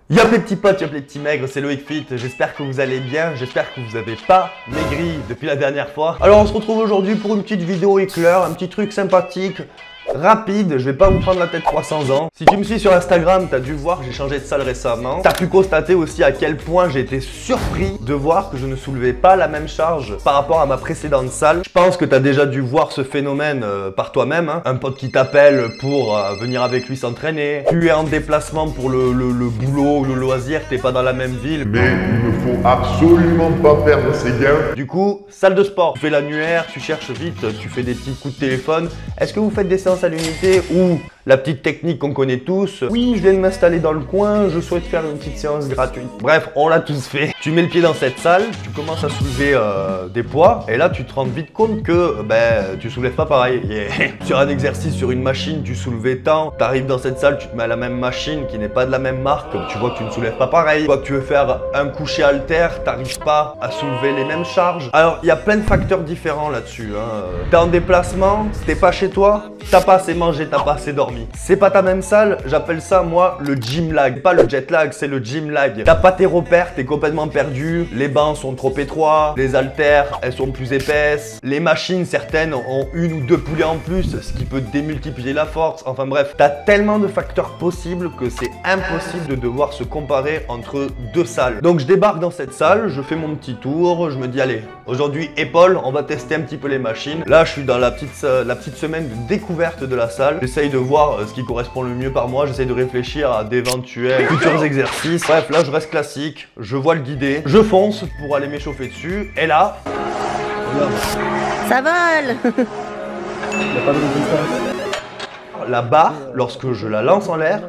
Yop les petits potes, yop les petits maigres, c'est Loïc Fit, j'espère que vous allez bien, j'espère que vous n'avez pas maigri depuis la dernière fois. Alors on se retrouve aujourd'hui pour une petite vidéo éclair, un petit truc sympathique, rapide, je vais pas vous prendre la tête 300 ans. Si tu me suis sur Instagram, t'as dû voir que j'ai changé de salle récemment. T'as pu constater aussi à quel point j'ai été surpris de voir que je ne soulevais pas la même charge par rapport à ma précédente salle. Je pense que t'as déjà dû voir ce phénomène par toi-même, hein. Un pote qui t'appelle pour venir avec lui s'entraîner. Tu es en déplacement pour le boulot ou le loisir, t'es pas dans la même ville. Mais il ne faut absolument pas perdre ses gains. Du coup, salle de sport, tu fais l'annuaire, tu cherches vite, tu fais des petits coups de téléphone. Est-ce que vous faites des séances à l'unité ou la petite technique qu'on connaît tous? Oui, je viens de m'installer dans le coin, je souhaite faire une petite séance gratuite. Bref, on l'a tous fait. Tu mets le pied dans cette salle, tu commences à soulever des poids et là tu te rends vite compte que tu soulèves pas pareil. Yeah. Sur un exercice, sur une machine, tu soulevais tant. Tu arrives dans cette salle, tu te mets à la même machine qui n'est pas de la même marque, tu vois que tu ne soulèves pas pareil. Tu vois que tu veux faire un coucher haltère, t'arrives pas à soulever les mêmes charges. Alors il y a plein de facteurs différents là-dessus, hein. T'es en déplacement, t'es pas chez toi, t'as pas assez mangé, t'as pas assez dormi. C'est pas ta même salle, j'appelle ça moi le gym lag. Pas le jet lag, c'est le gym lag. T'as pas tes repères, t'es complètement perdu. Les bancs sont trop étroits, les haltères elles sont plus épaisses. Les machines, certaines ont une ou deux poulets en plus, ce qui peut démultiplier la force. Enfin bref, t'as tellement de facteurs possibles que c'est impossible de devoir se comparer entre deux salles. Donc je débarque dans cette salle, je fais mon petit tour, je me dis allez, aujourd'hui épaules, on va tester un petit peu les machines. Là je suis dans la petite semaine de découverte de la salle. J'essaye de voir ce qui correspond le mieux par moi, j'essaye de réfléchir à d'éventuels futurs exercices. Bref, là je reste classique, je vois le guidé, je fonce pour aller m'échauffer dessus, et là, regarde. Ça vole. Il n'y a pas de résistance. La barre, lorsque je la lance en l'air,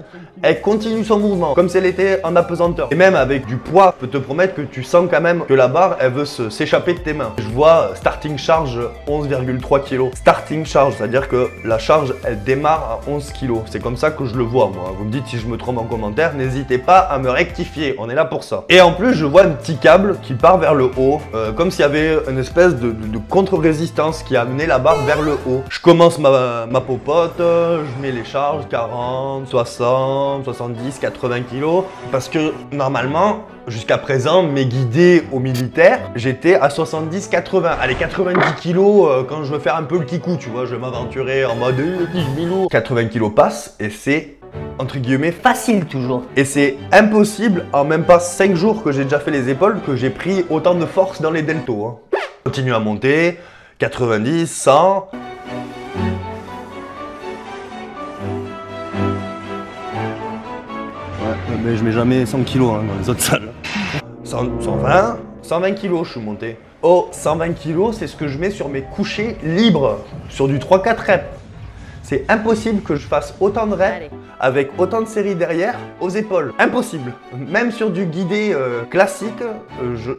elle continue son mouvement, comme si elle était en apesanteur. Et même avec du poids, je peux te promettre que tu sens quand même que la barre, elle veut s'échapper de tes mains. Je vois starting charge 11,3 kg. Starting charge, c'est-à-dire que la charge, elle démarre à 11 kg. C'est comme ça que je le vois, moi. Vous me dites si je me trompe en commentaire, n'hésitez pas à me rectifier, on est là pour ça. Et en plus, je vois un petit câble qui part vers le haut, comme s'il y avait une espèce de contre-résistance qui a amené la barre vers le haut. Je commence ma popote, je mets les charges, 40, 60, 70, 80 kg. Parce que normalement, jusqu'à présent, mes guidés au militaire, j'étais à 70, 80. Allez, 90 kg quand je veux faire un peu le kikou, tu vois, je vais m'aventurer en mode lourd. 80 kg passe et c'est entre guillemets facile toujours. Et c'est impossible en même pas 5 jours que j'ai déjà fait les épaules que j'ai pris autant de force dans les deltos, hein. Continue à monter, 90, 100. Mais je mets jamais 100 kg hein, dans les autres salles. 120, 120 kg je suis monté. Oh, 120 kg, c'est ce que je mets sur mes couchers libres, sur du 3-4 reps. C'est impossible que je fasse autant de reps avec autant de séries derrière aux épaules. Impossible. Même sur du guidé classique,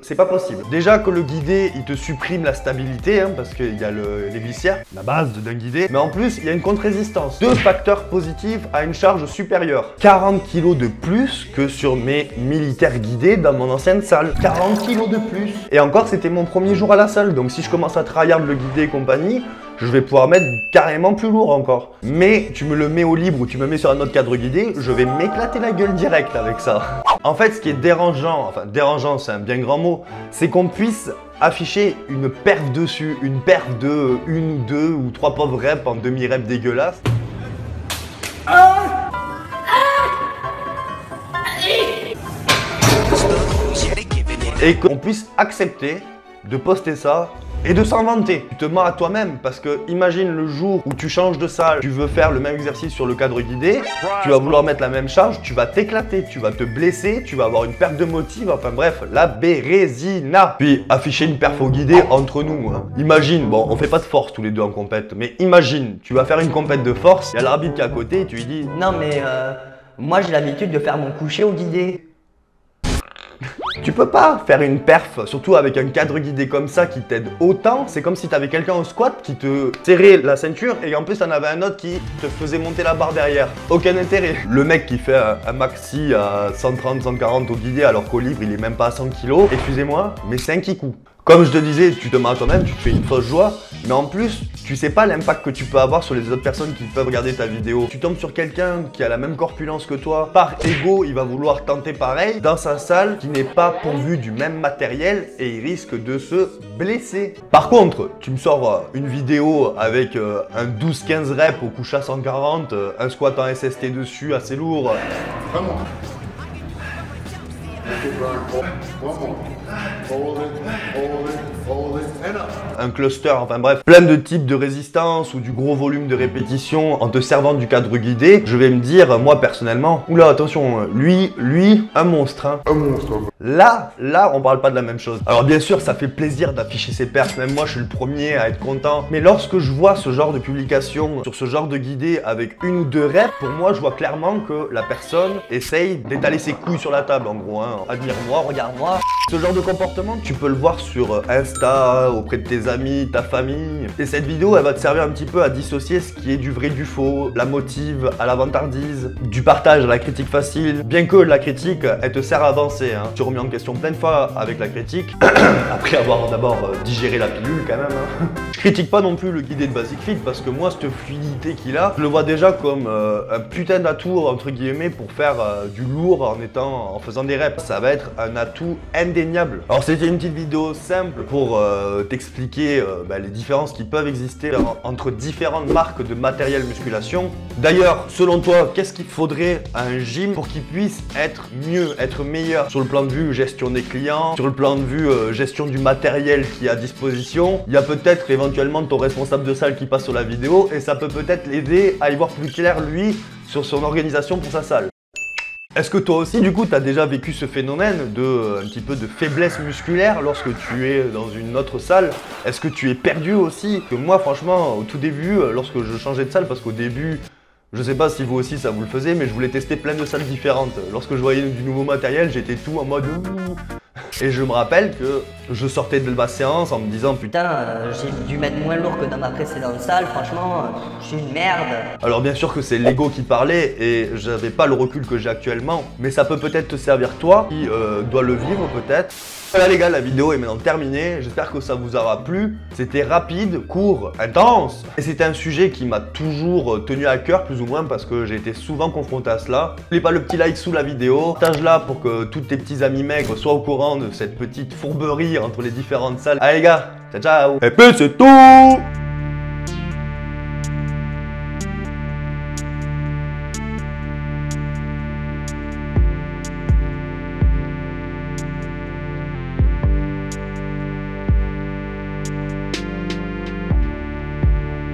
c'est pas possible. Déjà que le guidé, il te supprime la stabilité, hein, parce qu'il y a les glissières, la base d'un guidé. Mais en plus, il y a une contre-résistance. Deux facteurs positifs à une charge supérieure. 40 kg de plus que sur mes militaires guidés dans mon ancienne salle. 40 kg de plus. Et encore, c'était mon premier jour à la salle. Donc si je commence à tryhard le guidé et compagnie, je vais pouvoir mettre carrément plus lourd encore. Mais tu me le mets au libre ou tu me mets sur un autre cadre guidé, je vais m'éclater la gueule direct avec ça. En fait, ce qui est dérangeant, enfin dérangeant c'est un bien grand mot, c'est qu'on puisse afficher une perf dessus, une perf de 1 ou 2 ou 3 pauvres reps en demi-rep dégueulasse. Et qu'on puisse accepter de poster ça et de s'en vanter. Tu te mens à toi-même parce que imagine le jour où tu changes de salle, tu veux faire le même exercice sur le cadre guidé, tu vas vouloir mettre la même charge, tu vas t'éclater, tu vas te blesser, tu vas avoir une perte de motive, enfin bref, la bérésina. Puis afficher une perf au guidé entre nous, hein. Imagine, bon on fait pas de force tous les deux en compète, mais imagine, tu vas faire une compète de force, il y a l'arbitre qui est à côté et tu lui dis Non mais moi j'ai l'habitude de faire mon coucher au guidé. tu peux pas faire une perf, surtout avec un cadre guidé comme ça qui t'aide autant. C'est comme si t'avais quelqu'un au squat qui te serrait la ceinture et en plus t'en avais un autre qui te faisait monter la barre derrière. Aucun intérêt. Le mec qui fait un maxi à 130, 140 au guidé alors qu'au libre il est même pas à 100 kg, excusez-moi, mais c'est un kikou. Comme je te disais, tu te mens à toi-même, tu te fais une fausse joie, mais en plus, tu sais pas l'impact que tu peux avoir sur les autres personnes qui peuvent regarder ta vidéo. Tu tombes sur quelqu'un qui a la même corpulence que toi, par ego, il va vouloir tenter pareil dans sa salle qui n'est pas pourvue du même matériel et il risque de se blesser. Par contre, tu me sors une vidéo avec un 12-15 reps au couche à 140, un squat en SST dessus assez lourd. Come on. Make it burn. One more. Hold it, hold it, hold it, and up. Un cluster, enfin bref, plein de types de résistance ou du gros volume de répétition en te servant du cadre guidé, je vais me dire, moi personnellement, oula attention, lui, un monstre, hein. Un monstre. Là, on parle pas de la même chose. Alors bien sûr, ça fait plaisir d'afficher ses perfs, même moi je suis le premier à être content. Mais lorsque je vois ce genre de publication sur ce genre de guidé avec une ou deux reps, pour moi je vois clairement que la personne essaye d'étaler ses couilles sur la table en gros, hein. Admire-moi, regarde-moi. Ce genre de comportement, tu peux le voir sur Insta, auprès de tes amis, ta famille. Et cette vidéo, elle va te servir un petit peu à dissocier ce qui est du vrai du faux, la motive à la vantardise, du partage à la critique facile. Bien que la critique, elle te sert à avancer, hein. Tu remets en question plein de fois avec la critique, après avoir d'abord digéré la pilule quand même, hein. Je critique pas non plus le guidé de Basic Fit parce que moi, cette fluidité qu'il a, je le vois déjà comme un putain d'atout entre guillemets pour faire du lourd en faisant des reps. Ça va être un atout indéniable. Alors c'était une petite vidéo simple pour t'expliquer les différences qui peuvent exister entre différentes marques de matériel musculation. D'ailleurs, selon toi, qu'est-ce qu'il faudrait à un gym pour qu'il puisse être mieux, être meilleur sur le plan de vue gestion des clients, sur le plan de vue gestion du matériel qui est à disposition? Il y a peut-être éventuellement ton responsable de salle qui passe sur la vidéo et ça peut peut-être l'aider à y voir plus clair lui sur son organisation pour sa salle. Est-ce que toi aussi, du coup, tu as déjà vécu ce phénomène de un petit peu de faiblesse musculaire lorsque tu es dans une autre salle? Est-ce que tu es perdu aussi? Que moi, franchement, au tout début, lorsque je changeais de salle, parce qu'au début, je sais pas si vous aussi ça vous le faisiez, mais je voulais tester plein de salles différentes. Lorsque je voyais du nouveau matériel, j'étais tout en mode ouh. Et je me rappelle que je sortais de ma séance en me disant Putain, j'ai dû mettre moins lourd que dans ma précédente salle, franchement, je suis une merde. Alors bien sûr que c'est l'ego qui parlait et j'avais pas le recul que j'ai actuellement, mais ça peut peut-être te servir toi qui dois le vivre peut-être. Voilà les gars, la vidéo est maintenant terminée, j'espère que ça vous aura plu. C'était rapide, court, intense et c'était un sujet qui m'a toujours tenu à cœur plus ou moins parce que j'ai été souvent confronté à cela. N'oublie pas le petit like sous la vidéo, partage-la pour que tous tes petits amis maigres soient au courant de cette petite fourberie entre les différentes salles. Allez les gars, ciao ciao. Et puis c'est tout.